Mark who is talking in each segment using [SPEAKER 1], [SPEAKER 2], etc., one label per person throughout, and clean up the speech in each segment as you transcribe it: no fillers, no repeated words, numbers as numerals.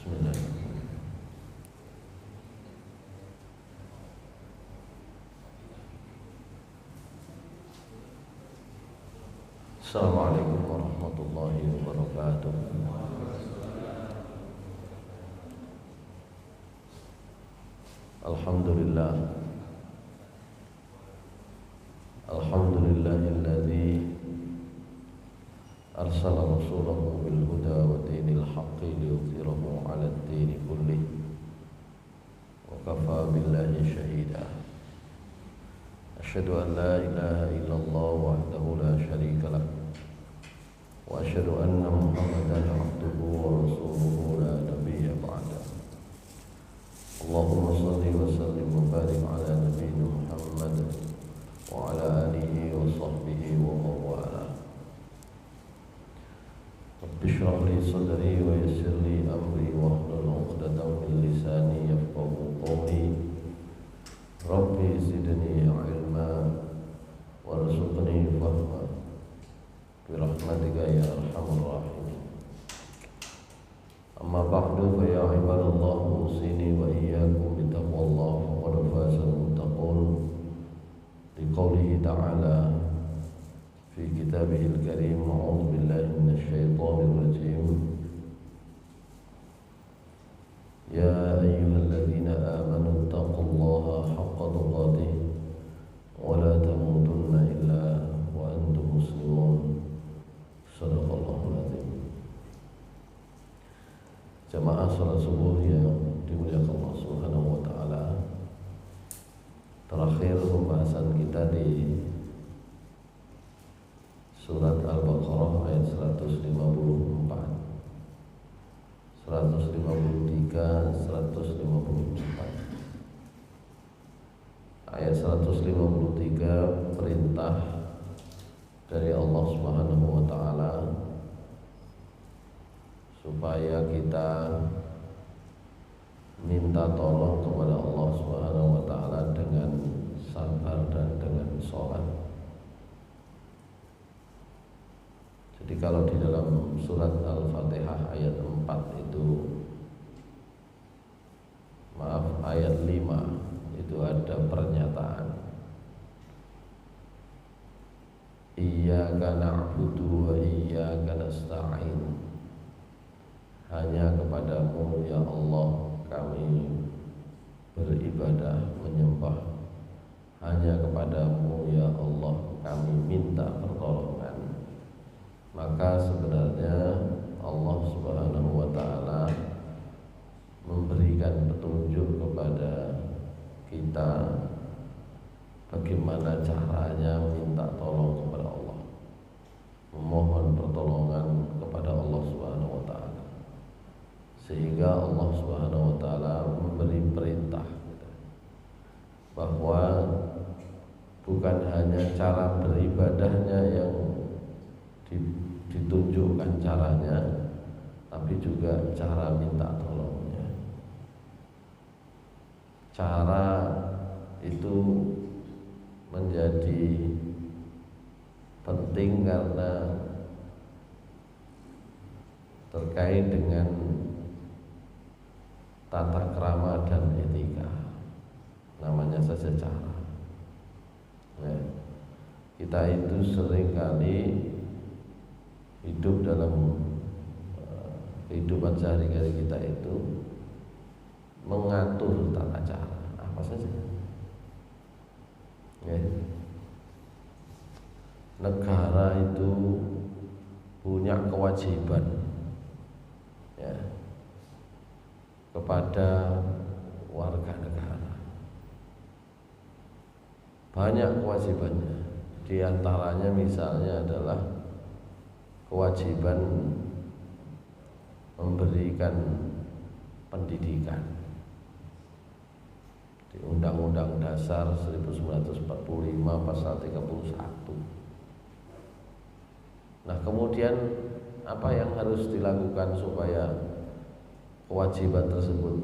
[SPEAKER 1] Bismillahirrahmanirrahim. Assalamualaikum warahmatullahi wabarakatuh. Alhamdulillah. Alhamdulillahilladzi arsala rasulahu bil huda wa dinil haqqi liyudhhirahu 'alad dini kullih wa kafa billahi shahida. Asyhadu an la ilaha illallah wahdahu la syarika lah wa asyhadu anna Muhammadan 'abduhu wa rasuluhu la nabiyya ba'dah. Allahumma shalli wa sallim wa barik 'ala nabiyyina Muhammad wa 'ala alihi wa sahbihi wa man wala. Rabbi shrah li sadri wa yassir li amri wahlul 'uqdatam min lisani yafqahu qawli. Rabbi zidni 'ilma warzuqni fahma bi rahmatika ya arhamar rahimin. Amma ba'du fa ya ibadallah usini wa iyyakum bi taqwallah wa fazal muttaqun. Liqaulihi ta'ala fi kitabihil karim, a'udzu billahi minasy syaithanir rajim. Ya ayyuhalladzina amanu taqullaha haqqa tuqatih wa la tamutunna illa wa antum muslimun. Shadaqallahul azim. Jamaah salat subuh yang dimuliakan Allah Subhanahu wa taala. Terakhir pembahasan kita di Surat Al-Baqarah ayat 154, 153, 154. Ayat 153 perintah dari Allah Subhanahu wa taala supaya kita minta tolong kepada Allah Subhanahu wa taala dengan sabar dan dengan sholat. Jadi kalau di dalam surat Al-Fatihah ayat 4 itu, ayat 5 itu ada pernyataan Iyyaka na'budu wa iyyaka nasta'in. Hanya kepadamu ya Allah kami beribadah menyembah. Hanya kepadamu ya Allah kami minta pertolongan. Maka sebenarnya Allah Subhanahu wa ta'ala memberikan petunjuk kepada kita bagaimana caranya minta tolong kepada Allah, memohon pertolongan kepada Allah Subhanahu wa ta'ala. Sehingga Allah Subhanahu wa ta'ala memberi perintah bahwa bukan hanya cara beribadahnya yang ditunjukkan caranya, tapi juga cara minta tolongnya. Cara itu menjadi penting karena terkait dengan tata krama dan etika. Namanya saja cara. Ya. Kita itu seringkali hidup dalam kehidupan sehari-hari kita itu mengatur tata cara apa saja. Ya. Negara itu punya kewajiban ya, kepada warga negara. Banyak kewajibannya. Di antaranya misalnya adalah kewajiban memberikan pendidikan. Di Undang-Undang Dasar 1945 pasal 31. Nah, kemudian apa yang harus dilakukan supaya kewajiban tersebut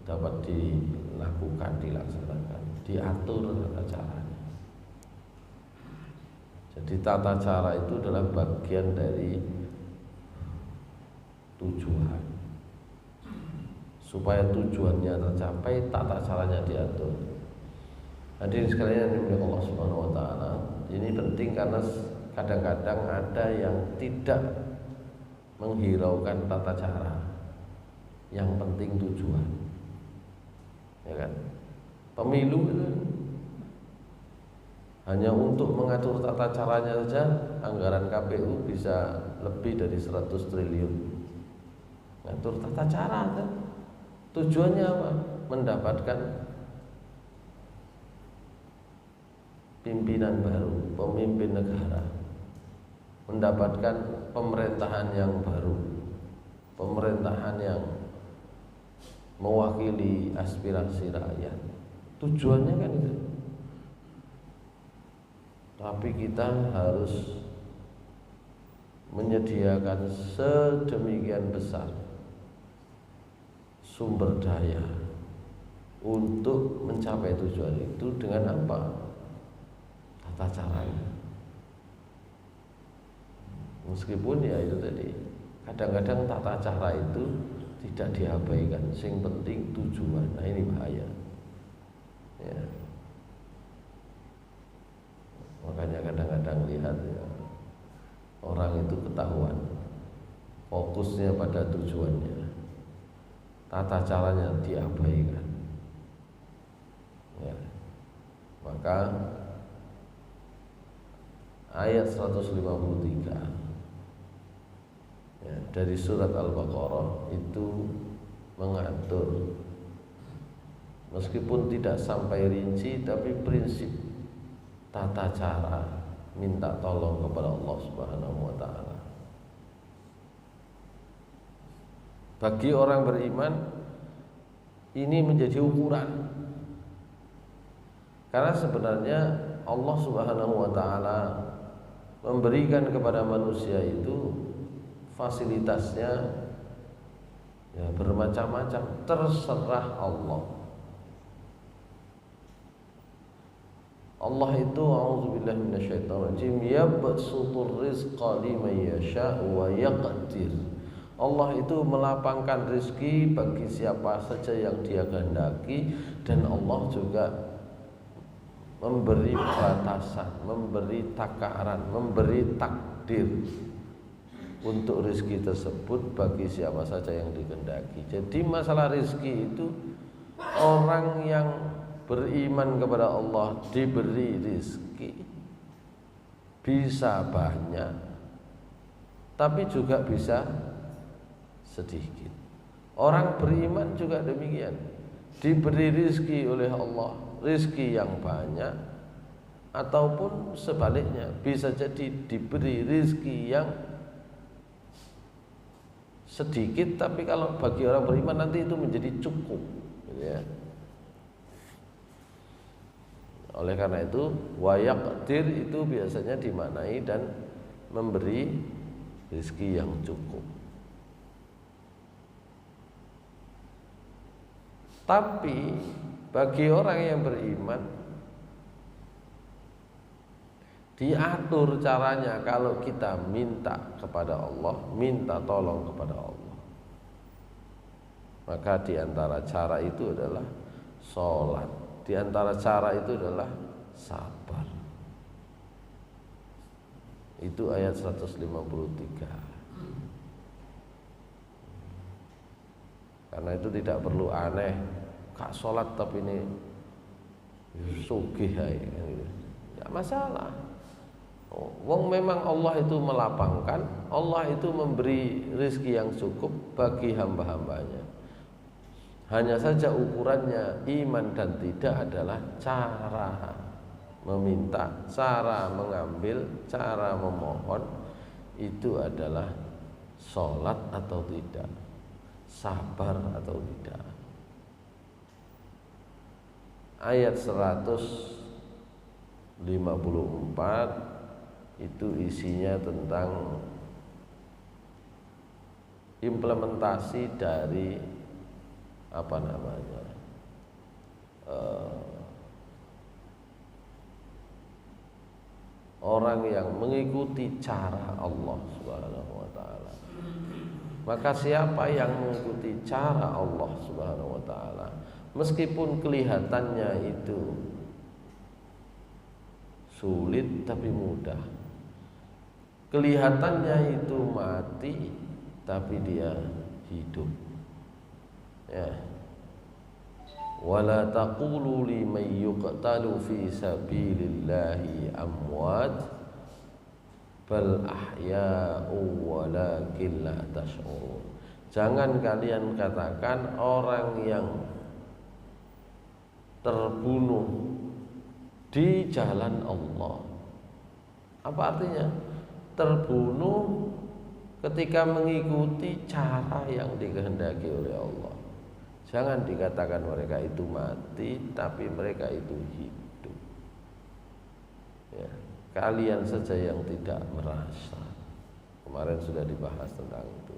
[SPEAKER 1] dapat dilakukan, dilaksanakan, diatur tata caranya. Jadi tata cara itu adalah bagian dari tujuan. supaya tujuannya tercapai, tata caranya diatur. Hadirin sekalian yang dimiliki Allah Subhanahu wa taala, ini penting karena kadang-kadang ada yang tidak menghiraukan tata cara. Yang penting tujuan. Ya kan? Pemilu itu hanya untuk mengatur tata caranya saja anggaran KPU bisa lebih dari 100 triliun. Ngatur tata cara kan? Tujuannya apa? Mendapatkan pimpinan baru, pemimpin negara, mendapatkan pemerintahan yang baru, pemerintahan yang mewakili aspirasi rakyat. Tujuannya kan itu. Tapi kita harus menyediakan sedemikian besar sumber daya untuk mencapai tujuan itu dengan apa? Tata caranya. Meskipun ya itu tadi, kadang-kadang tata cara itu tidak diabaikan. Yang penting tujuan. Nah ini bahaya. Ya. Makanya kadang-kadang lihat ya, orang itu ketahuan fokusnya pada tujuannya, tata caranya diabaikan. Ya. Maka ayat 153 ya, dari surat Al-Baqarah itu mengatur, meskipun tidak sampai rinci, tapi prinsip tata cara minta tolong kepada Allah Subhanahu wa taala. Bagi orang beriman ini menjadi ukuran. Karena sebenarnya Allah Subhanahu wa taala memberikan kepada manusia itu fasilitasnya ya bermacam-macam, terserah Allah. Allah itu a'udzubillahi minasyaitonirrajim yabsutur rizqa liman yasha' wa yaqdir. Allah itu melapangkan rezeki bagi siapa saja yang Dia kehendaki, dan Allah juga memberi batasan, memberi takaran, memberi takdir untuk rezeki tersebut bagi siapa saja yang dikehendaki. Jadi masalah rezeki itu, orang yang beriman kepada Allah diberi rezeki bisa banyak, tapi juga bisa sedikit. Orang beriman juga demikian, diberi rezeki oleh Allah, rezeki yang banyak, ataupun sebaliknya bisa jadi diberi rezeki yang sedikit, tapi kalau bagi orang beriman nanti itu menjadi cukup, gitu ya. Oleh karena itu wayaqdir itu biasanya dimaknai dan memberi rezeki yang cukup. Tapi bagi orang yang beriman diatur caranya. Kalau kita minta kepada Allah, minta tolong kepada Allah, maka diantara cara itu adalah sholat, diantara cara itu adalah sabar. Itu ayat 153. Karena itu tidak perlu aneh, kak sholat tapi ini sugih ya, tidak masalah. Wong memang Allah itu melapangkan, Allah itu memberi rezeki yang cukup bagi hamba-hambanya. Hanya saja ukurannya iman dan tidak adalah cara meminta, cara mengambil, cara memohon itu adalah sholat atau tidak, sabar atau tidak. Ayat 154 itu isinya tentang implementasi dari apa namanya orang yang mengikuti cara Allah Subhanahu wa taala, Maka siapa yang mengikuti cara Allah Subhanahu wa taala, meskipun kelihatannya itu sulit tapi mudah, kelihatannya itu mati tapi dia hidup. Ya. Wala taqulu liman yuqtalu fi sabilillahi amwat bal ahya'u walakin la tash'urun. Jangan kalian katakan orang yang terbunuh di jalan Allah. Apa artinya? Terbunuh ketika mengikuti cara yang dikehendaki oleh Allah. Jangan dikatakan mereka itu mati, tapi mereka itu hidup. Ya, kalian saja yang tidak merasa. Kemarin sudah dibahas tentang itu.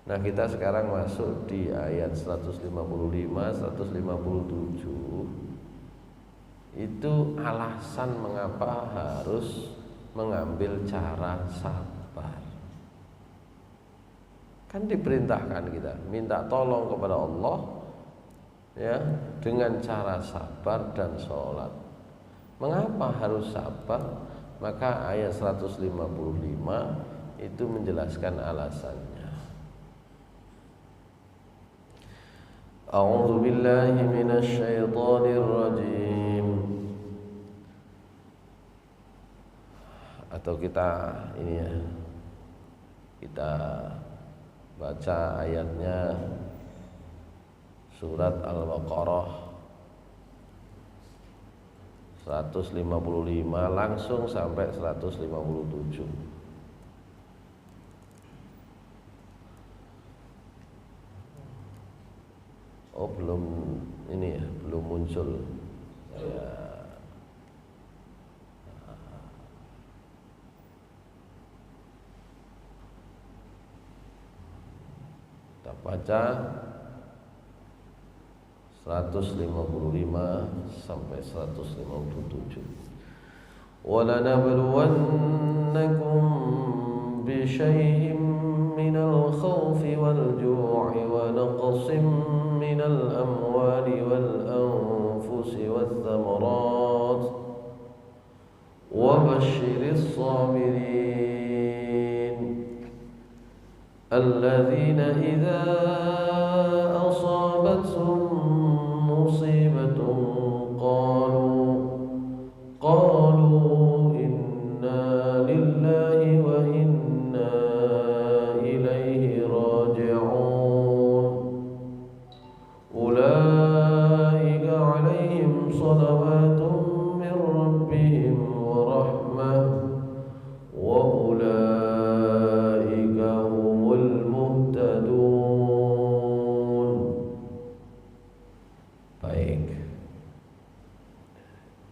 [SPEAKER 1] Nah, kita sekarang masuk di ayat 155, 157. Itu alasan mengapa harus mengambil cara sabar. Kan diperintahkan kita minta tolong kepada Allah ya dengan cara sabar dan sholat. Mengapa harus sabar? Maka ayat 155 itu menjelaskan alasannya. A'udzu billahi minasy syaithanir rajim. Atau kita ini ya, kita baca ayatnya surat Al-Baqarah 155 langsung sampai 157. Oh, belum ini ya, belum muncul. Ya. Kita baca 155 sampai 157. وَلَنَبْلُوَنَّكُمْ بِشَيْءٍ مِّنَ الْخَوْفِ وَالْجُوعِ وَنَقْصٍ مِّنَ الْأَمْوَالِ وَالْأَنفُسِ وَالثَّمَرَاتِ وَبَشِّرِ الصَّابِرِينَ الَّذِينَ إِذَا أَصَابَتْهُم مُّصِيبَةٌ قالوا إنا لله وإنا إليه راجعون أولئك عليهم صلوات من ربهم ورحمة وأولئك هم المهتدون. Baik,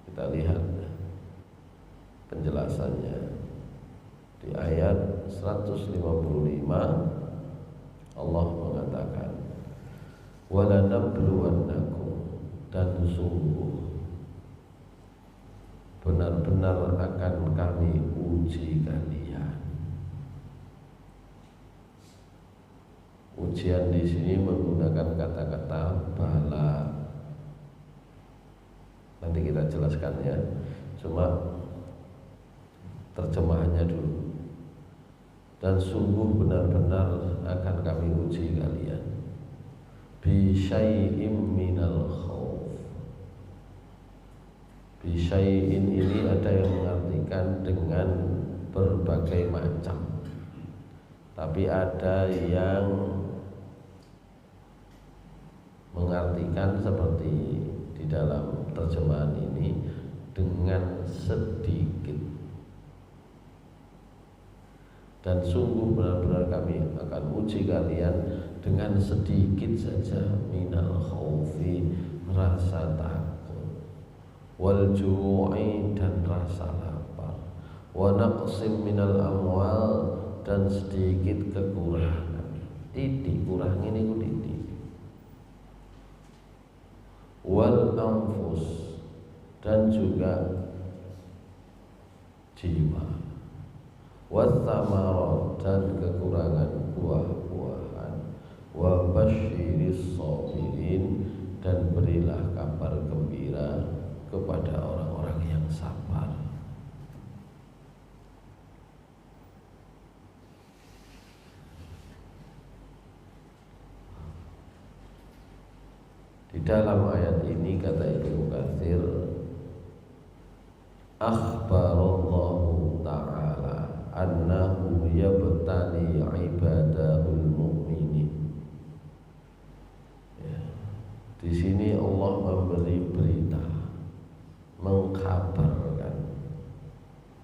[SPEAKER 1] kita lihat penjelasannya di ayat 155. Allah mengatakan walanabluwannakum, dan sungguh benar-benar akan kami uji kalian. Ujian di sini menggunakan kata-kata bala. Nanti kita jelaskan ya. Cuma terjemahannya dulu. Dan sungguh benar-benar akan kami uji kalian bi syai'im minal khauf. Bi syai'in ini ada yang mengartikan dengan berbagai macam, tapi ada yang mengartikan seperti di dalam terjemahan ini, dengan sedikit. Dan sungguh benar-benar kami akan uji kalian dengan sedikit saja minal khaufi, rasa takut, wal ju'i, dan rasa lapar, wa naqsim minal amwal, dan sedikit kekurangan. Titik kurang ini ku titik. Wal anfus, dan juga jiwa. Wathamarat, dan kekurangan buah-buah. wa basyiris sabirin, dan berilah kabar gembira kepada orang-orang yang sabar. Di dalam ayat ini kata Ibnu Katsir, akhbarallahu ta'ala annahu yabtali ibadahul mu'minin. Ya. Di sini Allah memberi berita, mengkabarkan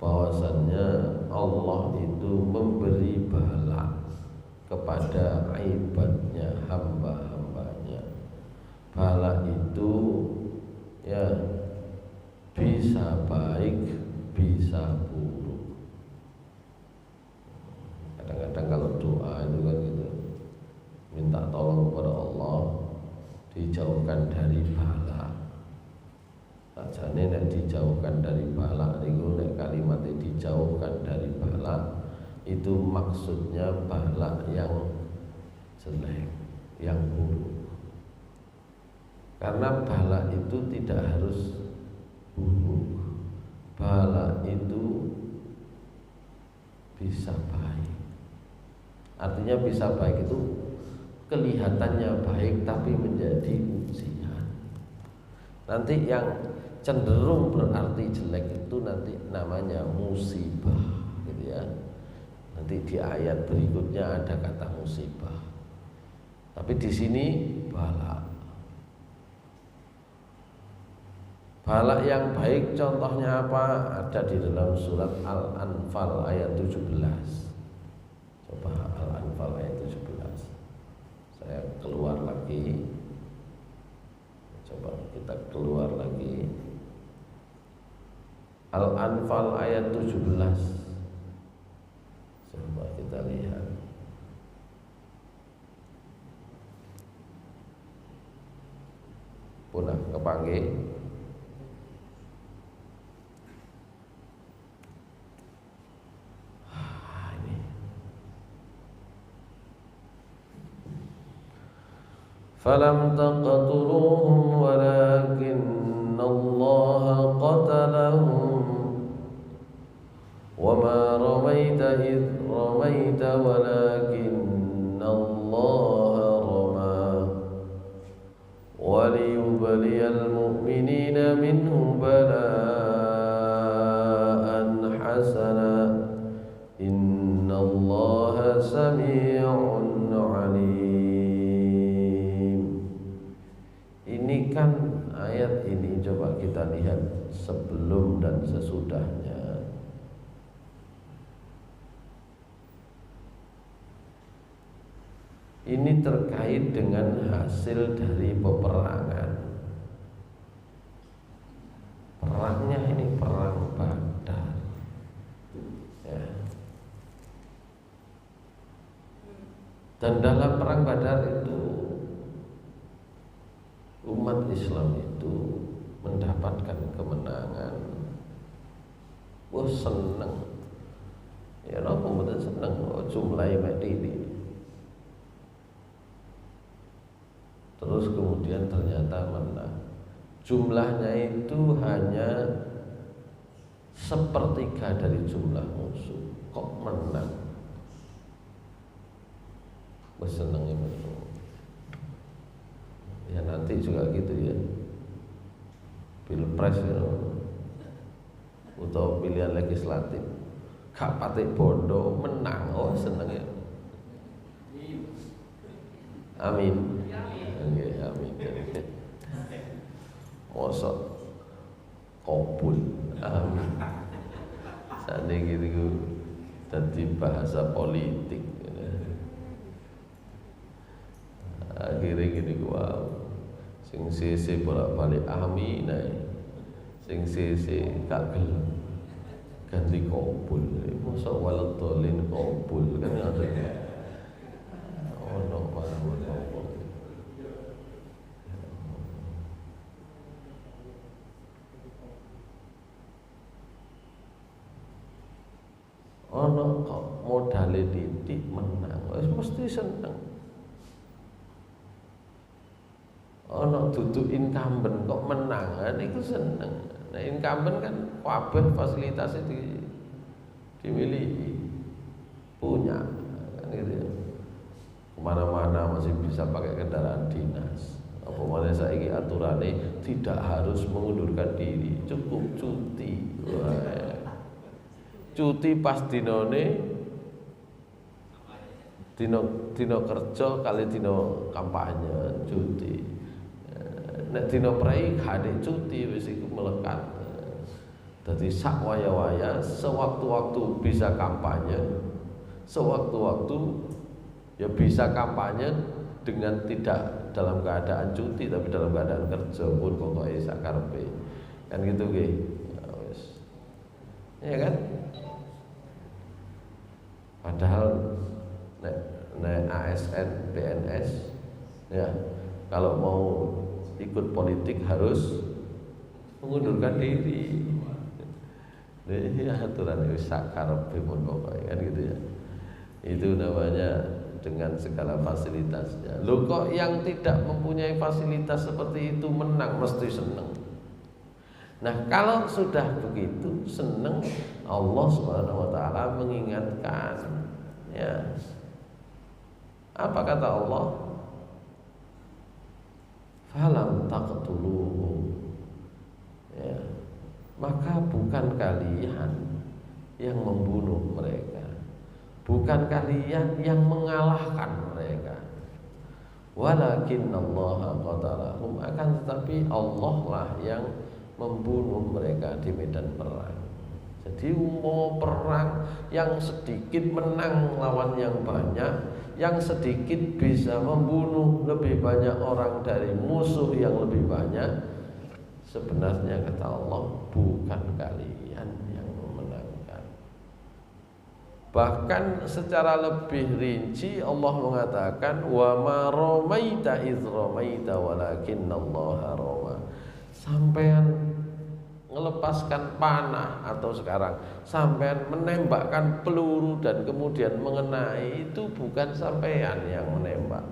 [SPEAKER 1] bahwasannya Allah itu memberi bala kepada ibadnya, hamba-hambanya. Bala itu ya bisa baik, bisa buruk. Kadang-kadang kalau doa itu kan gitu, minta tolong kepada Allah dijauhkan dari bala. Sajane nek dijauhkan dari bala niku, nek kalimatnya dijauhkan dari bala itu maksudnya bala yang jelek, yang buruk. Karena bala itu tidak harus buruk. Bala itu bisa baik. Artinya bisa baik itu kelihatannya baik tapi menjadi ujian. Nanti yang cenderung berarti jelek itu nanti namanya musibah, gitu ya. Nanti di ayat berikutnya ada kata musibah. Tapi di sini bala. Bala yang baik contohnya apa? Ada di dalam surat Al-Anfal ayat 17. Coba Al-Anfal ayat 17. Saya keluar lagi. Coba kita keluar lagi. Al-Anfal ayat 17. Coba kita lihat. Punah kepanggih. فَلَمْ تَقْتُلُوهُمْ وَلَكِنَّ اللَّهَ قَتَلَهُمْ وَمَا رَمَيْتَ إِذْ رَمَيْتَ وَلَكِنَّ اللَّهَ رَمَى وَلِيُبْلِيَ الْمُؤْمِنِينَ مِنْهُ بَلَاءً حَسَنًا إِنَّ اللَّهَ سَمِيعٌ عَلِيمٌ. Ini kan ayat ini coba kita lihat sebelum dan sesudahnya. Ini terkait dengan hasil dari peperangan. Perangnya ini perang Badar. Ya. Dan dalam perang Badar itu umat Islam itu mendapatkan kemenangan. Wah seneng. Ya napa mboten seneng jumlahe mek titik. Terus kemudian ternyata menang. Jumlahnya itu hanya sepertiga dari jumlah musuh. Kok menang? Wah seneng itu. Ya nanti juga gitu ya. Pilpres ya, atau pilihan legislatif gak patek bondo menang, oh seneng ya. Amin. Nggih, amin. Mosok kabul. Amin. Sane gitu dadi bahasa politik. Akhirnya gini wow. Sing sisi bolak-balik amin ae. Sing sisi kagel ganti kabul. Mosok walad dolin kabul kan ngoten. Ono mawon apa. Ono kok modale titik menang. Wis mesti seneng. ana duduk incumbent kok menang, niku seneng. Nah incumbent kan kabeh fasilitasnya dimiliki, punya kan gitu ya. Kemana-mana masih bisa pakai kendaraan dinas. Apa mana saiki aturane tidak harus mengundurkan diri, cukup cuti. Wah. Cuti pas dinone dino kerja kali dino kampanye cuti. Nek dino prei gade cuti wis iku melekat. Dadi sak waya-waya sewaktu-waktu bisa kampanye, sewaktu-waktu ya bisa kampanye dengan tidak dalam keadaan cuti tapi dalam keadaan kerja pun pokoknya sakarepe. Kan gitu nggih. Ya wis. Ya kan? Padahal nek ASN, PNS ya kalau mau ikut politik harus mengundurkan diri. Ya aturan wis sakarepe pun pokoknya kan gitu ya. Itu namanya dengan segala fasilitasnya. Loh kok yang tidak mempunyai fasilitas seperti itu menang mesti seneng. Nah kalau sudah begitu seneng, Allah Subhanahu wa taala mengingatkan ya. Apa kata Allah? Falam taqtuluhu. Ya. Maka bukan kalian yang membunuh mereka, bukan kalian yang mengalahkan mereka, walakinnallaha qatalahum, akan tetapi Allah lah yang membunuh mereka di medan perang. Jadi mau perang yang sedikit menang lawan yang banyak, yang sedikit bisa membunuh lebih banyak orang dari musuh yang lebih banyak. Sebenarnya kata Allah bukan kalian yang memenangkan. Bahkan secara lebih rinci Allah mengatakan wa ma ramaita idz ramaita walakinnallaha rama. Sampean melepaskan panah atau sekarang sampean menembakkan peluru dan kemudian mengenai, itu bukan sampean yang menembak,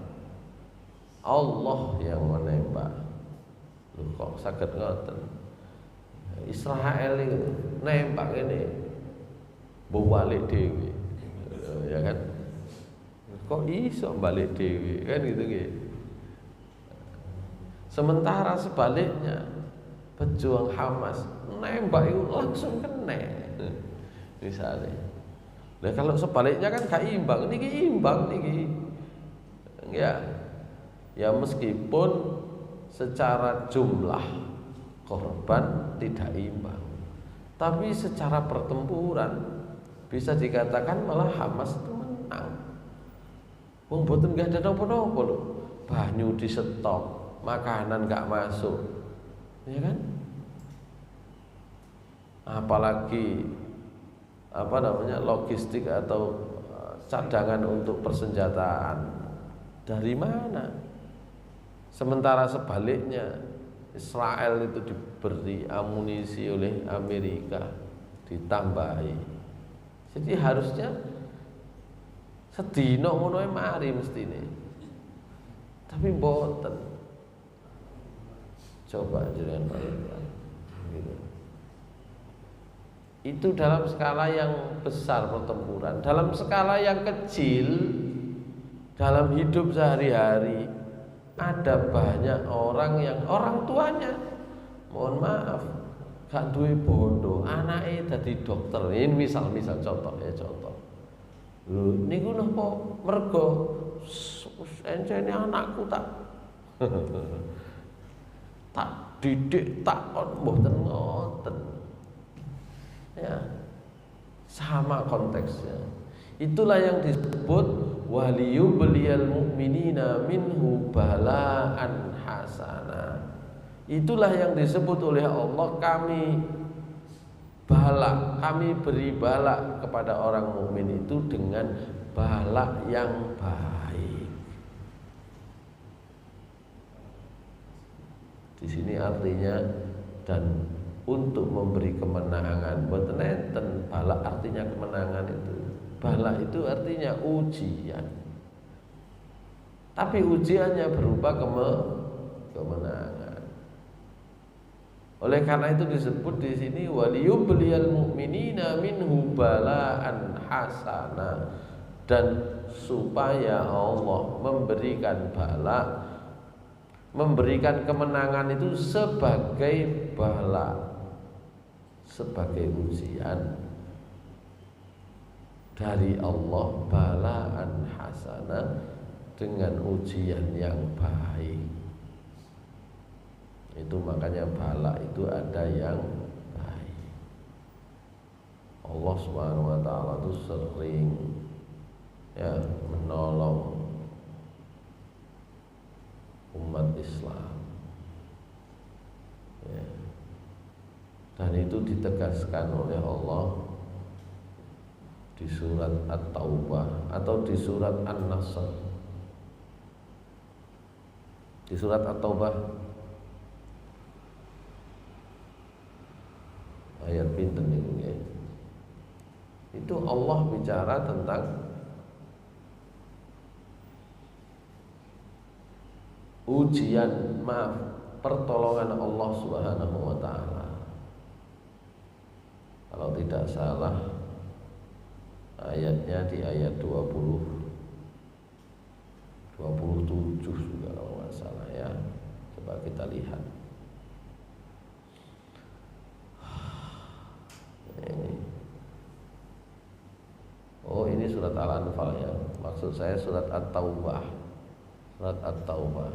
[SPEAKER 1] Allah yang menembak. Loh kok saged ngoten? Israel itu nembak ini mbok balik dhewe. Ya kan? Kok iso balik dhewe kan gitu nggih. Sementara sebaliknya pejuang Hamas nembak itu langsung kena. Misalnya. Nah kalau sebaliknya kan gak imbang, niki imbang niki. Ya. Ya meskipun secara jumlah korban tidak imbang, tapi secara pertempuran bisa dikatakan malah Hamas itu menang. Wong boten gak ada napa-napa lho. Banyu di stop, makanan gak masuk. Ya kan? Apalagi logistik atau cadangan untuk persenjataan dari mana? Sementara sebaliknya Israel itu diberi amunisi oleh Amerika ditambahi. Jadi harusnya sedina ngono mari mestine. Tapi mboten. Coba jenengan bayangkan gitu. Itu dalam skala yang besar pertempuran. Dalam skala yang kecil dalam hidup sehari-hari ada banyak orang yang orang tuanya mohon maaf gak duwe bondo, anake dadi dokter. Ini misal contoh. Lho niku napa mergo encene anakku tak didik tak mboten ngoten. Ya. Sama konteksnya. Itulah yang disebut waliyubliyal mu'minina minhu balaan hasana. Itulah yang disebut oleh Allah, kami beri bala kepada orang mukmin itu dengan bala yang baik. Di sini artinya dan untuk memberi kemenangan, mboten enten bala artinya kemenangan itu. Bala itu artinya ujian. Tapi ujiannya berupa kemenangan. Oleh karena itu disebut di sini waliyubliyal mu'minina minhu balaan hasana, dan supaya Allah memberikan bala, memberikan kemenangan itu sebagai bala, sebagai ujian dari Allah, balaan hasanah, dengan ujian yang baik. Itu makanya bala itu ada yang baik. Allah Subhanahu wa taala itu sering menolong umat Islam. Dan itu ditegaskan oleh Allah di surat At-Taubah atau di surat An-Nasr. Di surat At-Taubah ayat pinten niku nggih. Itu Allah bicara tentang ujian, pertolongan Allah Subhanahu wa taala. Kalau tidak salah ayatnya di ayat 27 juga kalau nggak salah ya. Coba kita lihat. Ini surat Al-Anfal ya. Maksud saya surat At-Taubah. Surat At-Taubah.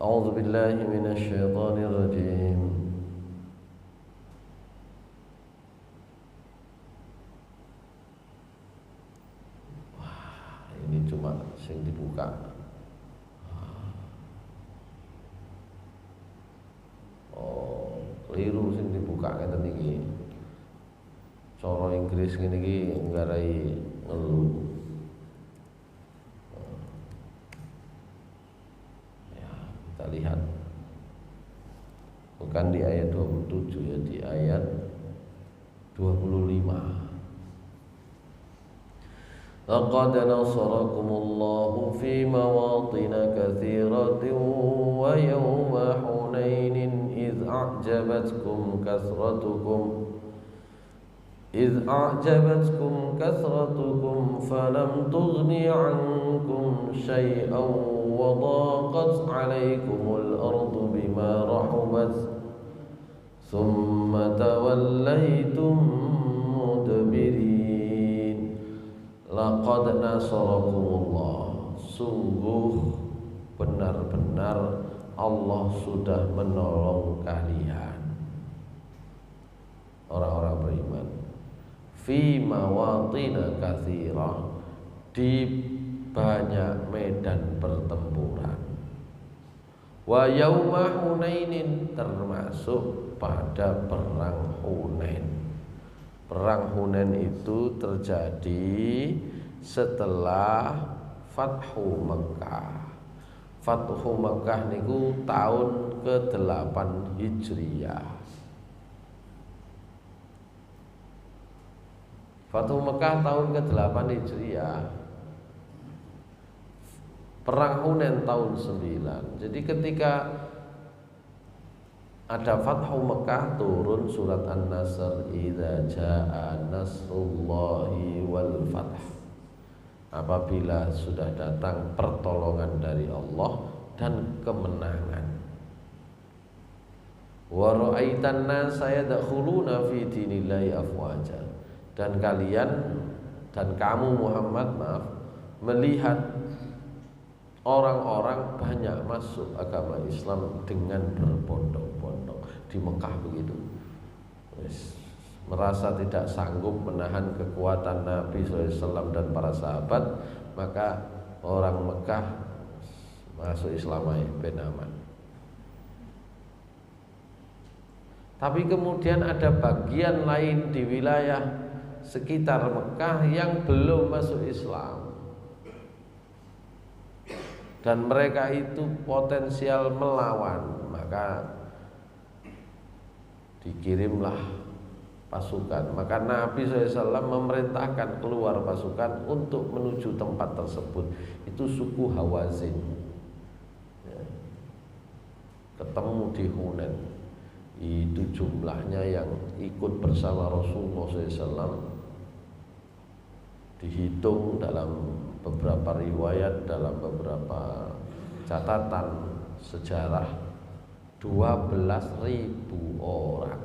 [SPEAKER 1] A'udzu billahi minasy syaithanir rajim. Wah, ini cuma sing dibuka. Oh, keliru sing dibuka ngeten iki. Cara Inggris ngene iki nggarai ngelu. Lihat, bukan di ayat 27 ya, di ayat 25. Laqad nasarakumullahu fi mawatin katsiratin wa yawma Hunainin idh a'jabatkum كثرتكم فلم تغن عنكم شيئا وضاقت عليكم الأرض بما رحبت ثم توليتم مدبرين لقد نصركم الله, sungguh benar-benar Allah sudah menolong kalian, orang-orang beriman, fi mawatin katsirah, di banyak medan pertempuran, wa yauma Hunainin, termasuk pada perang Hunain. Perang Hunain itu terjadi setelah Fathu Mekkah. Fathu Mekkah niku tahun ke-8 Hijriah. Fathu Mekkah tahun ke-8 Hijriah. Perang Hunain tahun 9. Jadi ketika ada Fathu Mekkah, turun surat An-Nasr, idza jaa nasrullahi wal fath. Apabila sudah datang pertolongan dari Allah dan kemenangan. Wa ra'aitan nasa yadkhuluna fi dinillahi afwaja. Dan kalian dan kamu Muhammad melihat orang-orang banyak masuk agama Islam dengan berbondong-bondong di Mekah begitu. Merasa tidak sanggup menahan kekuatan Nabi SAW dan para sahabat, maka orang Mekah masuk Islam ben aman. Tapi kemudian ada bagian lain di wilayah sekitar Mekah yang belum masuk Islam, dan mereka itu potensial melawan. Maka dikirimlah pasukan. Maka Nabi SAW memerintahkan keluar pasukan untuk menuju tempat tersebut. Itu suku Hawazin ya. Ketemu di Hunain. Itu jumlahnya yang ikut bersama Rasulullah SAW dihitung dalam beberapa riwayat, dalam beberapa catatan sejarah 12.000 orang.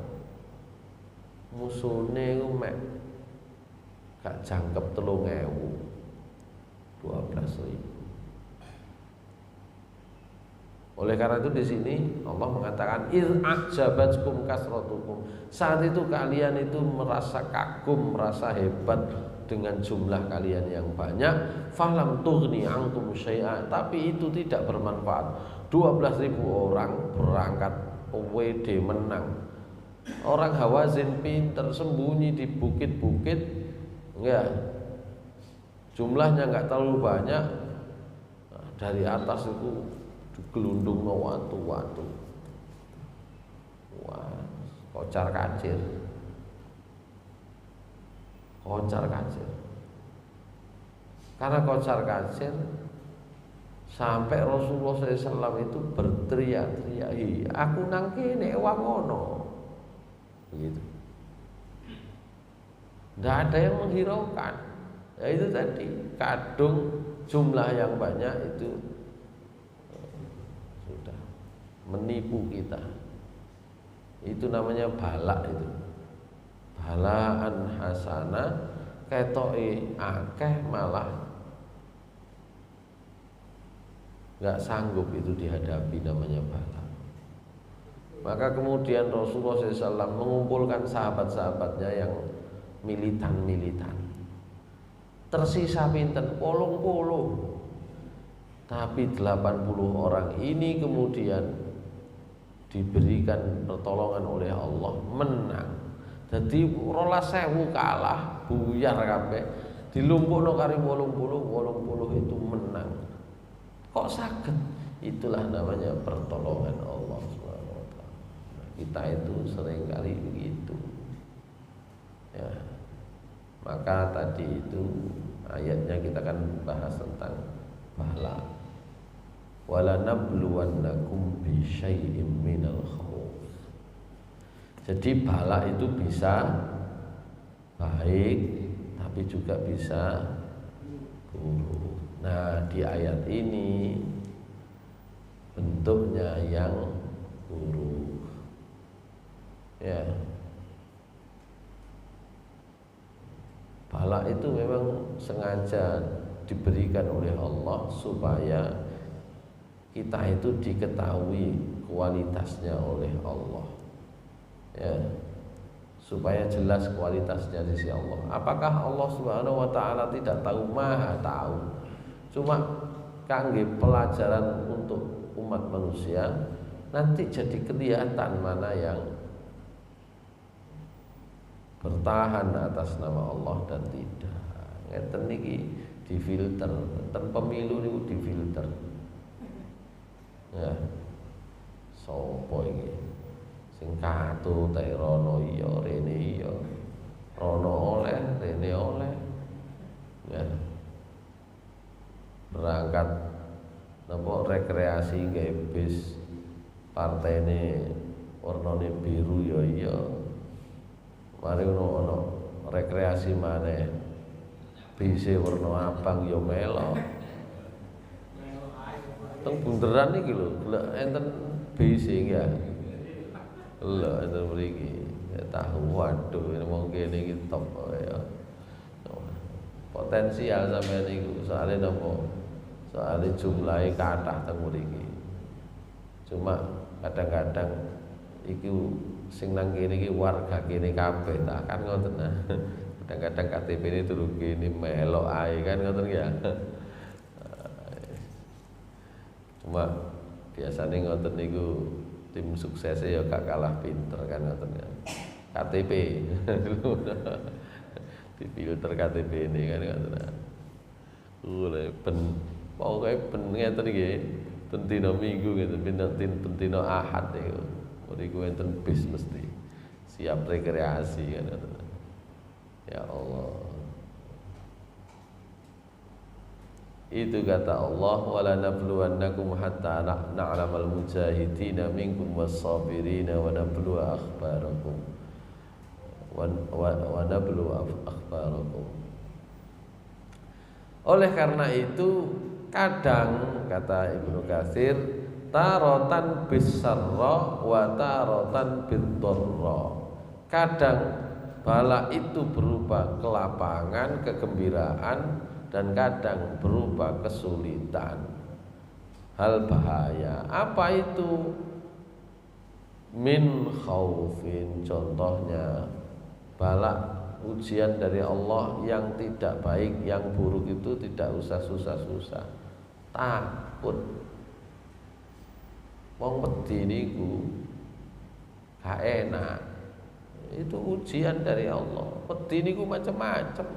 [SPEAKER 1] Musuhnya itu mek gak jangkep 3.000. 12.000. Oleh karena itu di sini Allah mengatakan iz a'jabatkum kasratukum. Saat itu kalian itu merasa kagum, merasa hebat dengan jumlah kalian yang banyak. Falam tughni ankum syai'a, tapi itu tidak bermanfaat. 12.000 orang berangkat WD menang. Orang Hawazin pinter sembunyi di bukit-bukit, enggak. Jumlahnya enggak terlalu banyak. Nah, dari atas itu digelundung watu-watu. Wah, kocar kacir. Karena kocar kacir sampai Rasulullah SAW itu berteriak-teriak, aku nang kene wangono. Begitu. Tidak ada yang menghiraukan. Ya itu tadi, kadung jumlah yang banyak itu sudah menipu kita. Itu namanya balak itu. Balaan hasanah, ketoke akeh malah nggak sanggup itu dihadapi, namanya bala. Maka kemudian Rasulullah SAW mengumpulkan sahabat-sahabatnya yang militan. Tersisa pinten 80. Tapi 80 orang ini kemudian diberikan pertolongan oleh Allah, menang. Jadi 12.000 kalah, buyar kabeh. Dilumpukno kari 80 itu menang. Kok saged? Itulah namanya pertolongan Allah Subhanahu wa taala. Kita itu seringkali begitu. Ya. Maka tadi itu ayatnya kita akan bahas tentang pahala. Wala nabluwannakum bi syai'im minal khauf. Jadi bala itu bisa baik tapi juga bisa buruk. Nah, di ayat ini bentuknya yang buruk. Ya. Bala itu memang sengaja diberikan oleh Allah supaya kita itu diketahui kualitasnya oleh Allah. Ya. Supaya jelas kualitasnya di sisi Allah. Apakah Allah Subhanahu wa taala tidak tahu? Maha tahu. Cuma kangge pelajaran untuk umat manusia, nanti jadi kelihatan mana yang bertahan atas nama Allah dan tidak. Ngeten niki difilter, tentang pemilu niku difilter. Ya. Sopo iki? Sing katut ta rono iya, rene iya. Rono oleh, rene oleh. Ya. Berangkat napa rekreasi gawe bis partene warnane biru ya iya. Mari ono rekreasi maneh bise warna abang ya melo. Teng bunderan iki lho, enten bise ya. Lho enten mriki. Tahu waduh wong kene iki top ya. Potensial sampeyan iku soalé napa? Soalé jumlahe kathah teng mriki. Cuma kadang-kadang iki sing nang kene iki warga kene kabeh ta kan ngoten. Kadang-kadang KTP ini turu kene melok ae kan ngoten ya. Cuma biasane ngoten niku tim suksesnya ya gak kalah pinter kan ngoten ya. KTP difilter KTP ini kan ngoten. Ben pokoke ben ngeten iki ten dina Minggu ngeten ben dina Ahad niku. Mriku enten bis mesti siap rekreasi kan. Ya Allah. Itu kata Allah, wala nabluwannakum hatta na'lamal mujahidina minkum was-sabirina wa nabluwa akhbarakum wa nabluwa akhbarakum. Oleh karena itu kadang kata Ibnu Katsir, tarotan bisarra wa tarotan biddarra. Kadang bala itu berupa kelapangan, kegembiraan, dan kadang berupa kesulitan, hal bahaya. Apa itu? Min khaufin, contohnya bala ujian dari Allah yang tidak baik, yang buruk itu tidak usah susah-susah. Takut. Wong wedi niku gak enak. Itu ujian dari Allah. Wedi niku macam-macam.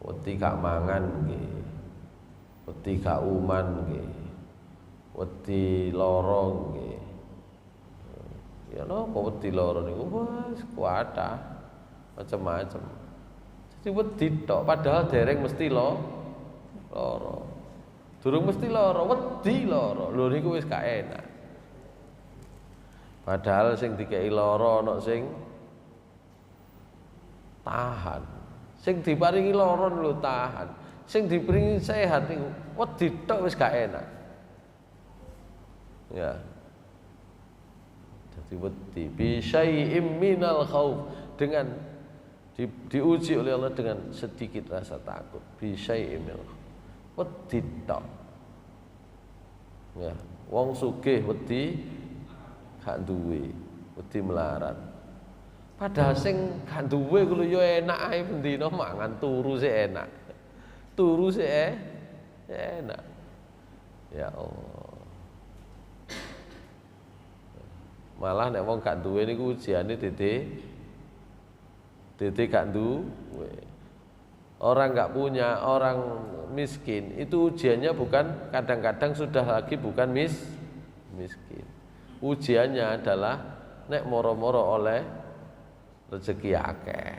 [SPEAKER 1] Wedi gak mangan nggih. Wedi gak uman nggih. Wedi lara nggih. Ya napa wedi lara niku wis kuatah macam-macam. Jadi wedi tok padahal dereng mesti lara. Durung mesti lara, wedi lara. Lho niku wis gak enak. Padahal sing dikeki lara ana sing tahan. Sing diparingi lara lho tahan. Sing diparingi sehat niku wedi tok wis gak enak. Ya. Jadi wedi bi syai'im minal khauf, dengan diuji oleh Allah dengan sedikit rasa takut. Bi syai'im minal khauf. Wedi tok. Ya, wong sugih wedi gak duwe, wedi melarat. Padahal sing gak duwe kuwi ya enak ae bendina mangan turu sik enak. Turu sik enak. Ya Allah. Malah nek wong gak duwe niku ujiane dede gak duwe. Orang gak punya, orang miskin, itu ujiannya bukan, kadang-kadang sudah lagi bukan miskin. Ujiannya adalah nek moro-moro oleh rezeki akeh.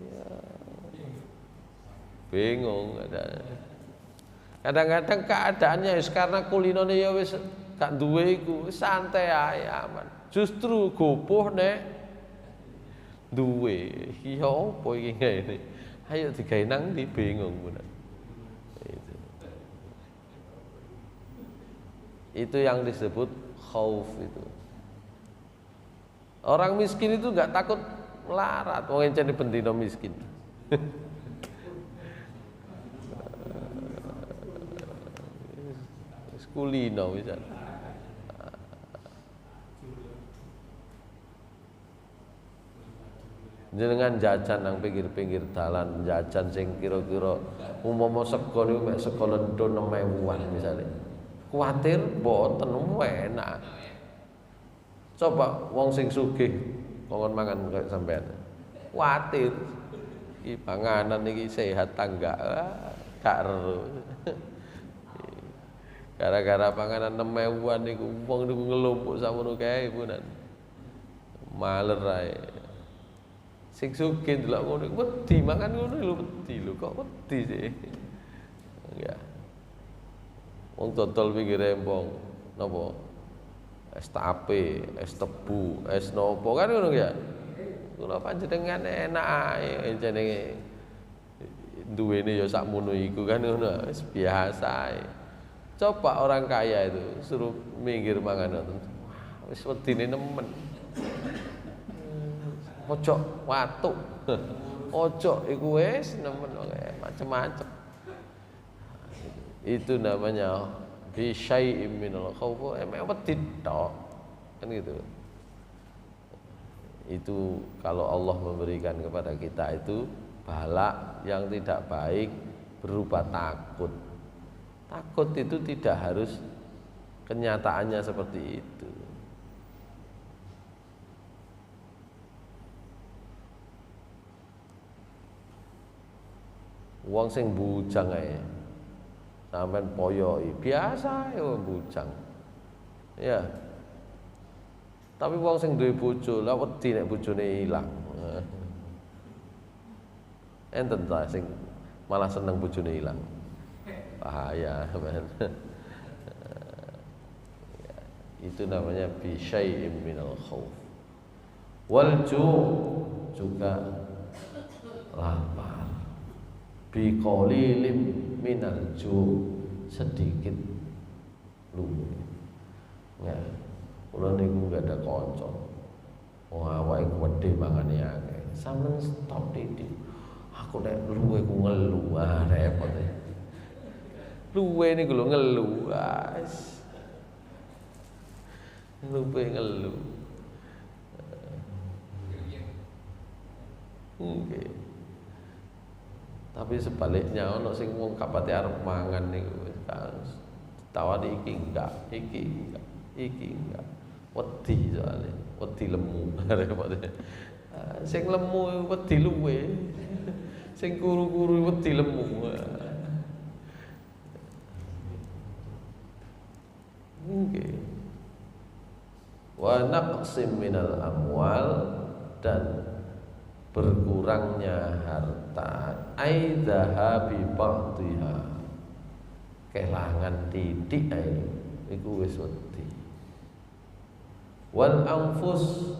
[SPEAKER 1] Ya. Bingung kadang-kadang keadaannya wis karena kulinone ya wis gak duwe iku, santai ae aman. Justru gopoh nek duwe. Ya apa iki ngene? Ayo digawe nang ndi bingung bener. Itu yang disebut khauf itu. Orang miskin itu enggak takut melarat, wong encene bendina miskin. Kulino misal. Jenengan jajan nang pinggir-pinggir dalan, jajan sing kira-kira umpama sego niku mek sego lendo 6.000-an misale. Kuwatir mboten enak. Coba wong sing sugih kongkon mangan kaya sampean. Kuwatir iki panganan iki sehat tangga. Gak ero. Gara-gara panganan 6.000-an niku wong niku ngelumpuk samono kae punan. Maler ae. Sing sugih delok ngono wedi mangan ngono lho wedi lho kok wedi sih. Ya. Wong dodol pinggir rempong napa? Es tape, es tebu, es nopo kan ngono ya. Kula panjenengan enak ae jenenge duwene ya sakmono iku kan ngono, wis biasa ae. Coba orang kaya itu suruh minggir mangan ngoten. Wis wedine nemen. Ojo watuk. Ojo iku wis nemen macam-macam. Itu namanya bi syai'im minal khauf, emang wedi tok. Kan gitu. Itu kalau Allah memberikan kepada kita itu bala yang tidak baik berupa takut. Takut itu tidak harus kenyataannya seperti itu. Wong sing bujang ae sampean poyoki biasa ya bujang. Ya. Tapi wong sing duwe bojo lah wedi nek bojone ilang. Enten ta sing malah seneng bojone ilang. Bahaya, men. Itu namanya bi syai'in minal khauf. Wal juga lapar. Bi qalilim minal sedikit luwih. Ya, kula niku enggak ada kanca. Wah, awake gedhe mangane akeh. Sampeyan stop titik. Aku nek luwih ku ngelu, repot e. Luwih niku lho ngelu, wis. Luwih ngelu. Nggih. Tapi sebaliknya ono sing wong kapate arep mangan niku wis tawani iki enggak. Wedi soalnya, wedi lemu repot. Sing lemu wedi luwe. Sing kuru-kuru wedi lemu. Nggih. Wa naqsim minal amwal, dan berkurangnya harta, ai dhahabi ba'dhiha, kelangan titik ae iku wis wedi. Wal anfus,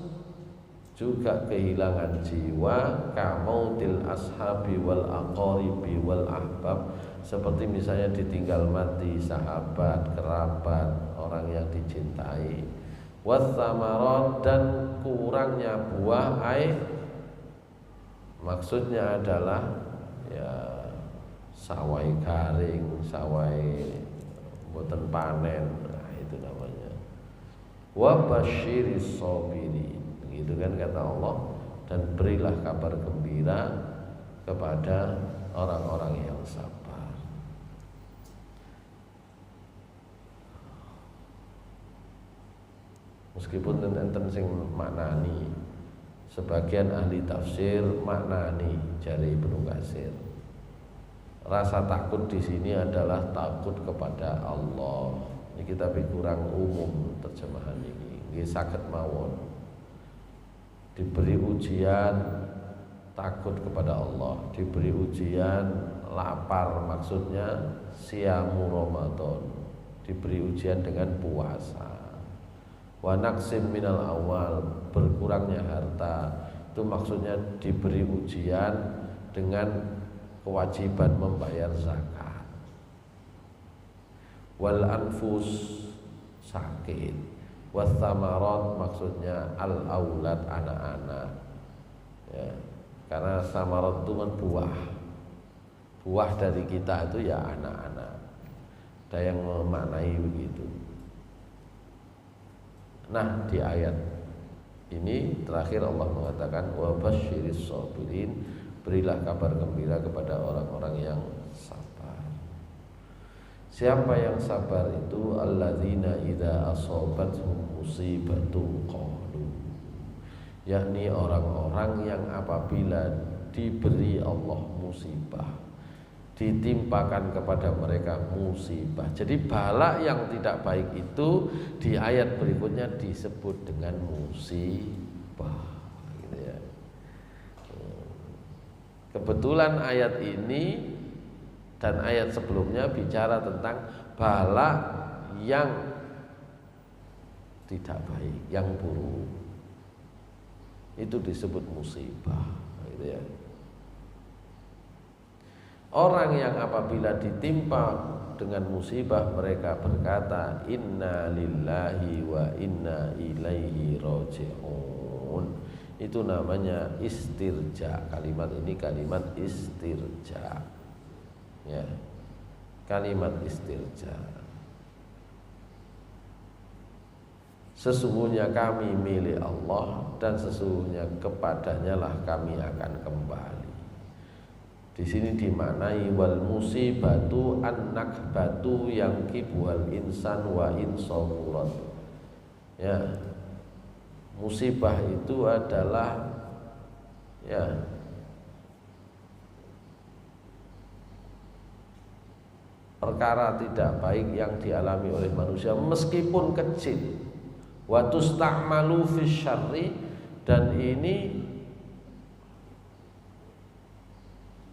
[SPEAKER 1] juga kehilangan jiwa, kamautil ashabi wal aqaribi wal ahbab, seperti misalnya ditinggal mati sahabat, kerabat, orang yang dicintai. Watsamarat, dan kurangnya buah, maksudnya adalah ya sawai garing, sawai boten panen, nah, itu namanya. Wa basyiris sabirin, gitu kan kata Allah, dan berilah kabar gembira kepada orang-orang yang sabar. Meskipun enten sing maknani, sebagian ahli tafsir maknani jari Ibnu Katsir, rasa takut di sini adalah takut kepada Allah. Ini tapi kurang umum terjemahan ini. Nggih saged mawon. Diberi ujian takut kepada Allah, diberi ujian lapar, maksudnya siamu Ramadan, diberi ujian dengan puasa. Wa naqsim minal awal, berkurangnya harta, itu maksudnya diberi ujian dengan kewajiban membayar zakat. Wal anfus, sakit. Watsamarat, maksudnya al aulad, anak-anak ya, karena samarat itu kan buah dari kita itu ya anak-anak. Ada yang memaknai begitu. Nah, di ayat ini terakhir Allah mengatakan wa basyiris sabirin, berilah kabar gembira kepada orang-orang yang sabar. Siapa yang sabar itu alladzina idza asabatuhum musibatun qalu, yakni orang-orang yang apabila diberi Allah musibah, ditimpakan kepada mereka musibah. Jadi bala yang tidak baik itu di ayat berikutnya disebut dengan musibah, gitu ya. Kebetulan ayat ini dan ayat sebelumnya bicara tentang bala yang tidak baik, yang buruk. Itu disebut musibah, gitu ya. Orang yang apabila ditimpa dengan musibah mereka berkata inna lillahi wa inna ilaihi raji'un. Itu namanya istirja. Kalimat ini kalimat istirja. Ya. Kalimat istirja. Sesungguhnya kami milik Allah dan sesungguhnya kepadanya lah kami akan kembali. Di sini dimaknai wal musibatu an-nakbatu yang kibuhal insan wa insafurat. Ya, musibah itu adalah ya perkara tidak baik yang dialami oleh manusia meskipun kecil, wa tusta'malu fi syarri, dan ini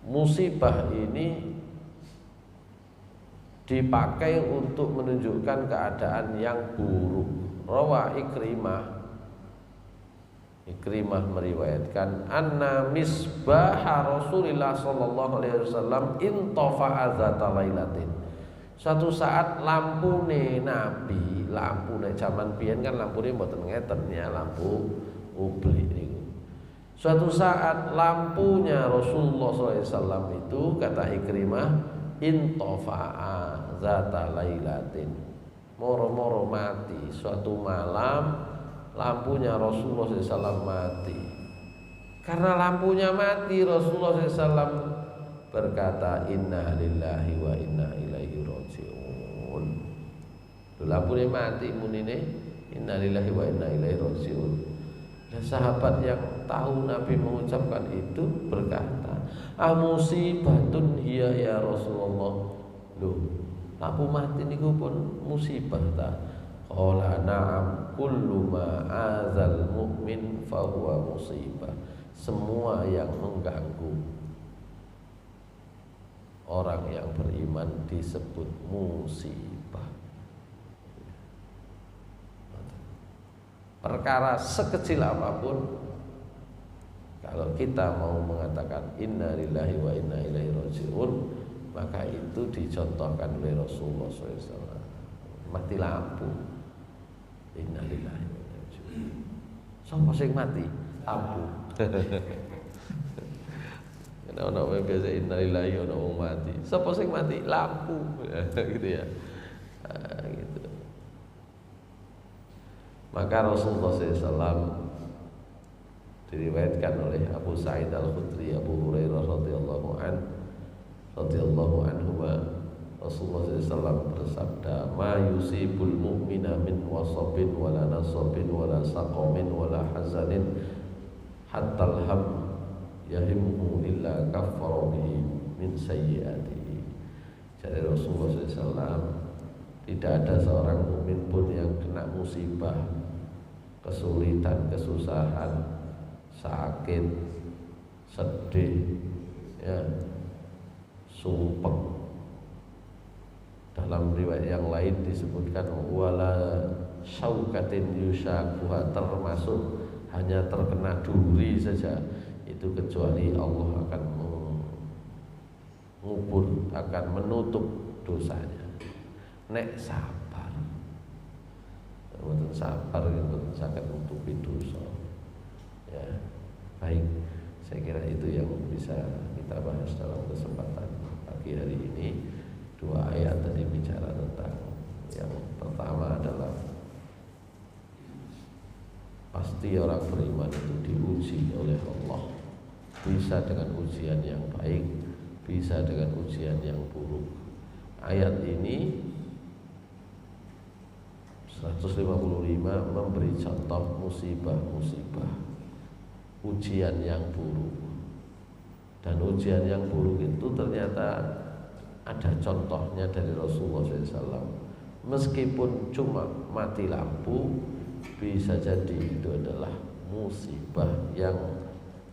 [SPEAKER 1] musibah ini dipakai untuk menunjukkan keadaan yang buruk. Rawa Ikrimah meriwayatkan anna misbah Rasulullah sallallahu alaihi wasallam intafa'a dzata lailatin. Suatu saat lampune Nabi, lampune zaman biyen kan lampune mboten ngeten ya, lampu ublik niku. Suatu saat lampunya Rasulullah SAW itu, kata Ikrimah, intafa'a dzata lailatin, moro-moro mati. Suatu malam lampunya Rasulullah SAW mati. Karena lampunya mati, Rasulullah SAW berkata, inna lillahi wa inna ilaihi raji'un. Lampunya mati munine, inna lillahi wa inna ilaihi raji'un. Dan sahabat yang tahu Nabi mengucapkan itu berkata, musibatun hiya ya Rasulullah. Loh, lampu mati niku pun musibah ta? Qala na'am, kullu ma azal mu'min fahuwa musibah. Semua yang mengganggu orang yang beriman disebut musibah. Perkara sekecil apapun, kalau kita mau mengatakan inna lillahi wa inna ilaihi raji'un, maka itu dicontohkan oleh Rasulullah SAW. Mati lampu, inna lillahi wa inna ilaihi raji'un. Sapa sing mati? Lampu. Ana wong biasa inna lillahi ana wong mati. Sapa sing mati? Lampu. Gitu ya. Gitu. Maka Rasulullah SAW diriwayatkan oleh Abu Sa'id Al-Khudri, Abu Hurairah radhiyallahu anhu, Rasulullah SAW bersabda, ma yusibul mu'mina min wasabin wala nasabin wala saqamin wala hazanin hatta al-ham yahimmu illa kaffara bihi min sayyi'atihi. Jadi Rasulullah SAW, tidak ada seorang mukmin pun yang kena musibah, kesulitan, kesusahan, sakit, sedih, ya, sumpek. Dalam riwayat yang lain disebutkan wala syaukatin yushakuha, termasuk hanya terkena duri saja, itu kecuali Allah akan mengubur, akan menutup dosanya. Nek sabar, sabar itu sangat menutupi dosa. Ya, baik. Saya kira itu yang bisa kita bahas dalam kesempatan pagi hari ini. Dua ayat tadi bicara tentang, yang pertama adalah pasti orang beriman itu diuji oleh Allah, bisa dengan ujian yang baik, bisa dengan ujian yang buruk. Ayat ini 155 memberi contoh musibah-musibah, ujian yang buruk. Dan ujian yang buruk itu ternyata ada contohnya dari Rasulullah SAW. Meskipun cuma mati lampu, bisa jadi itu adalah musibah yang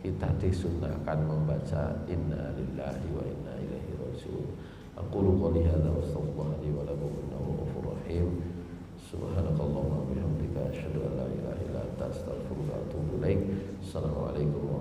[SPEAKER 1] kita disunahkan membaca inna lillahi wa inna ilaihi raji'un. Aqulu qouli hadza wa astaghfirullaha li wa lakum innahu ghafurur rahim. Subhanakallahumma wa bihamdika asyhadu an la ilaha illa anta astaghfiruka wa atubu ilaik. Assalamualaikum